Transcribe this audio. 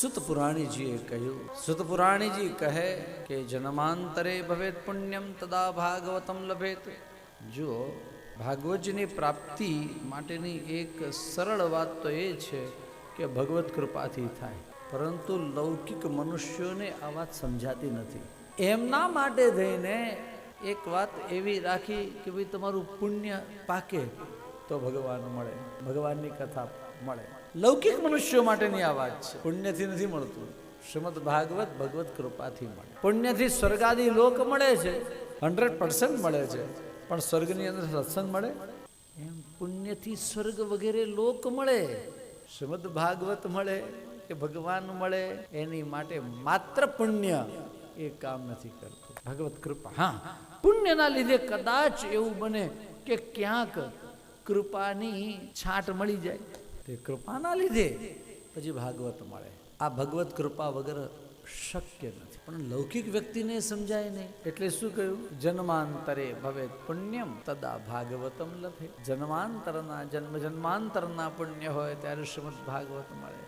સુત પુરાણીજીએ કહ્યું, સુત પુરાણીજી કહે કે જન્માંતરે ભવેત પુણ્યમ તદા ભાગવતમ લભેત. જો ભાગવતજીની પ્રાપ્તિ માટેની એક સરળ વાત તો એ છે કે ભગવત કૃપાથી થાય, પરંતુ લૌકિક મનુષ્યોને આ વાત સમજાતી નથી. એમના માટે થઈને એક વાત એવી રાખી કે ભાઈ તમારું પુણ્ય પાકે તો ભગવાન મળે, ભગવાનની કથા મળે. લૌકિક મનુષ્યો માટેની આ વાત છે. પુણ્યથી નથી મળતું, શ્રીમદ ભાગવત ભગવત કૃપાથી મળે. પુણ્યથી સ્વર્ગાદી લોક મળે છે, 100% મળે છે, પણ સ્વર્ગની અંદર સત્સંગ મળે એમ પુણ્યથી સ્વર્ગ વગેરે લોક મળે. શ્રીમદ ભાગવત મળે કે ભગવાન મળે એની માટે માત્ર પુણ્ય એ કામ નથી કરતું, ભગવત કૃપા. હા, પુણ્યના લીધે કદાચ એવું બને કે ક્યાંક કૃપાની છાંટ મળી જાય, તે કૃપાના લીધે પછી ભાગવત મળે. આ ભગવત કૃપા વગર શક્ય નથી. પણ લૌકિક વ્યક્તિને સમજાય નહીં, એટલે શું કહ્યું? જન્માંતરે ભવેત પુણ્યમ તદા ભાગવતમ લભે. જન્માંતરના પુણ્ય હોય ત્યારે શ્રીમદ ભાગવત મળે.